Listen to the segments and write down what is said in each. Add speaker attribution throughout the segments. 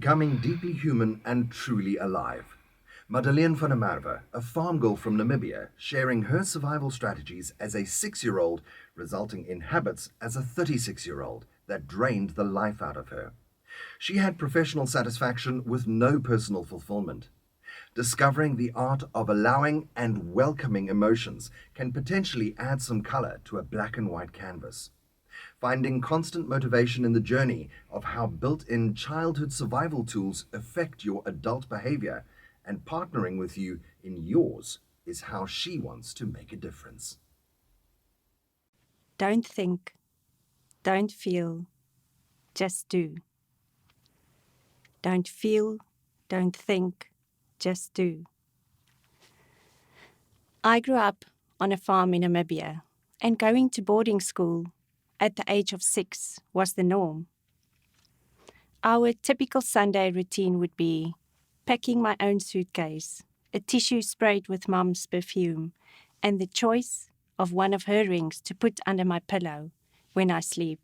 Speaker 1: becoming deeply human and truly alive. Madeleen van der Merwe, a farm girl from Namibia, sharing her survival strategies as a 6-year-old, resulting in habits as a 36-year-old that drained the life out of her. She had professional satisfaction with no personal fulfillment. Discovering the art of allowing and welcoming emotions can potentially add some color to a black and white canvas. Finding constant motivation in the journey of how built-in childhood survival tools affect your adult behavior and partnering with you in yours is how she wants to make a difference.
Speaker 2: Don't think, don't feel, just do. Don't feel, don't think, just do. I grew up on a farm in Namibia, and going to boarding school at the age of 6 was the norm. Our typical Sunday routine would be packing my own suitcase, a tissue sprayed with Mum's perfume, and the choice of one of her rings to put under my pillow when I sleep.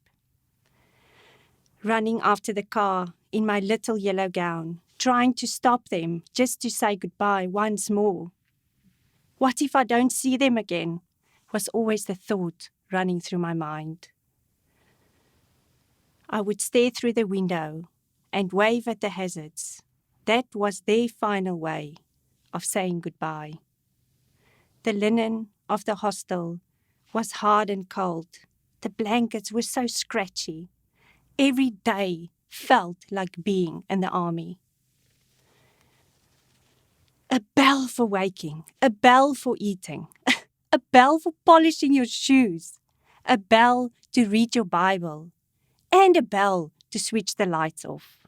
Speaker 2: Running after the car in my little yellow gown, trying to stop them just to say goodbye once more. What if I don't see them again? Was always the thought running through my mind. I would stare through the window and wave at the hazards. That was their final way of saying goodbye. The linen of the hostel was hard and cold. The blankets were so scratchy. Every day felt like being in the army. A bell for waking, a bell for eating, a bell for polishing your shoes, a bell to read your Bible, and a bell to switch the lights off.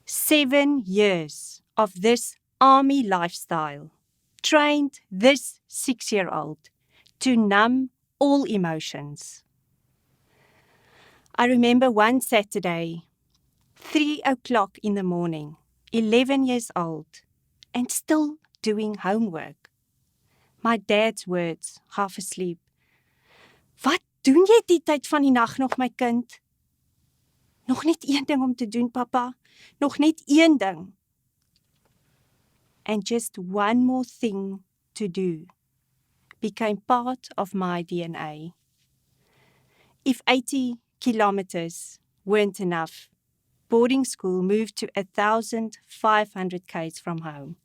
Speaker 2: 7 years of this army lifestyle trained this 6-year-old to numb all emotions. I remember one Saturday, 3 o'clock in the morning, 11 years old, and still doing homework. My dad's words, half asleep. Wat doen jy die tyd van die nag nog, my kind? Nog net een ding om te doen, papa. Nog net een ding. And just one more thing to do became part of my DNA. If 80 kilometers weren't enough, boarding school moved to 1,500 k's from home.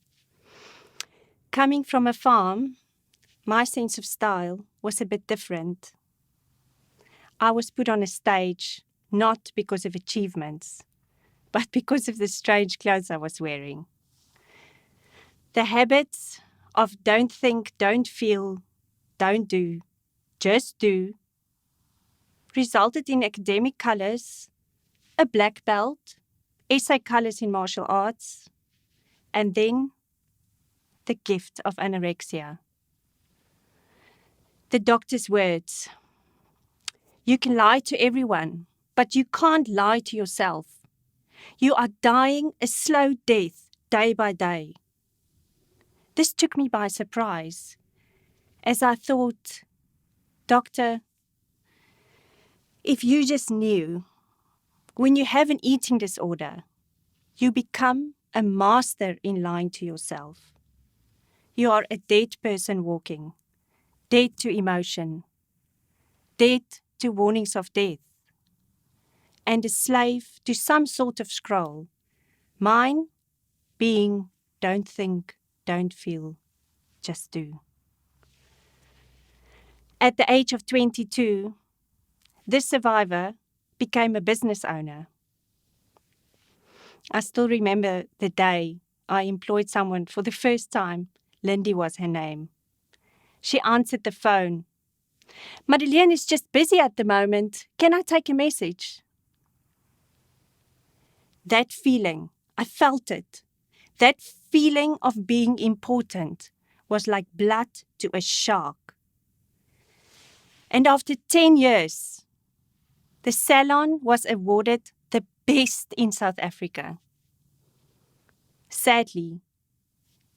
Speaker 2: Coming from a farm, my sense of style was a bit different. I was put on a stage not because of achievements, but because of the strange clothes I was wearing. The habits of don't think, don't feel, don't do, just do, resulted in academic colours, a black belt, essay colours in martial arts, and then the gift of anorexia. The doctor's words, you can lie to everyone, but you can't lie to yourself. You are dying a slow death day by day. This took me by surprise, as I thought, Doctor, if you just knew, when you have an eating disorder, you become a master in lying to yourself. You are a dead person walking, dead to emotion, dead to warnings of death, and a slave to some sort of scroll, mine being don't think, don't feel, just do. At the age of 22, this survivor became a business owner. I still remember the day I employed someone for the first time. Lindy was her name. She answered the phone. Madeleen is just busy at the moment. Can I take a message? That feeling, I felt it. That feeling of being important was like blood to a shark. And after 10 years, the salon was awarded the best in South Africa. Sadly,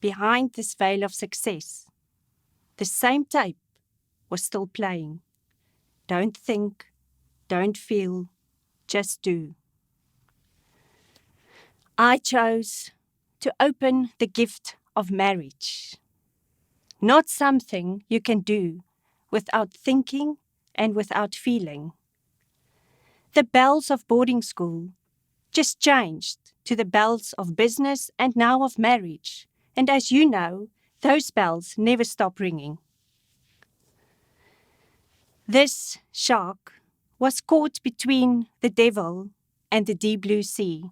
Speaker 2: behind this veil of success, the same tape was still playing. Don't think, don't feel, just do. I chose to open the gift of marriage. Not something you can do without thinking and without feeling. The bells of boarding school just changed to the bells of business and now of marriage. And as you know, those bells never stop ringing. This shark was caught between the devil and the deep blue sea.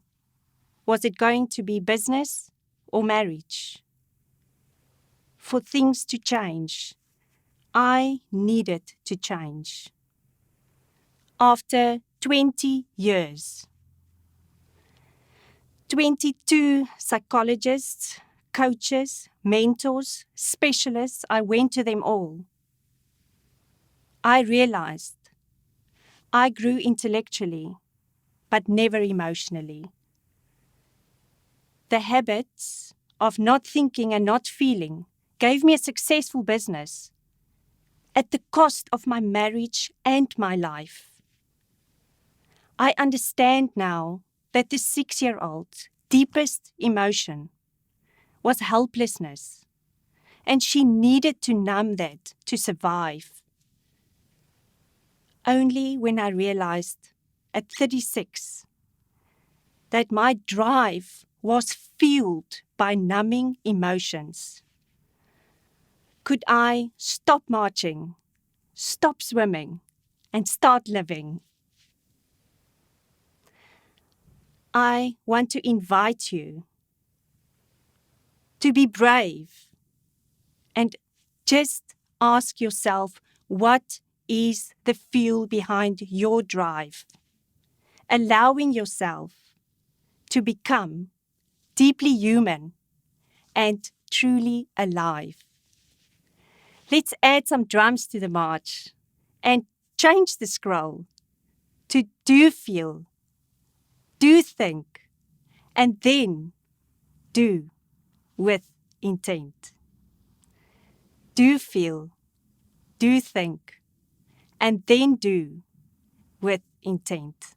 Speaker 2: Was it going to be business or marriage? For things to change, I needed to change. After 20 years, 22 psychologists, coaches, mentors, specialists, I went to them all. I realized I grew intellectually, but never emotionally. The habits of not thinking and not feeling gave me a successful business at the cost of my marriage and my life. I understand now that the 6-year-old's deepest emotion was helplessness, and she needed to numb that to survive. Only when I realized at 36 that my drive was fueled by numbing emotions could I stop marching, stop swimming, and start living. I want to invite you to be brave and just ask yourself, what is the fuel behind your drive? Allowing yourself to become deeply human and truly alive. Let's add some drums to the march and change the scroll to do feel, do think, and then do with intent. Do feel, do think, and then do with intent.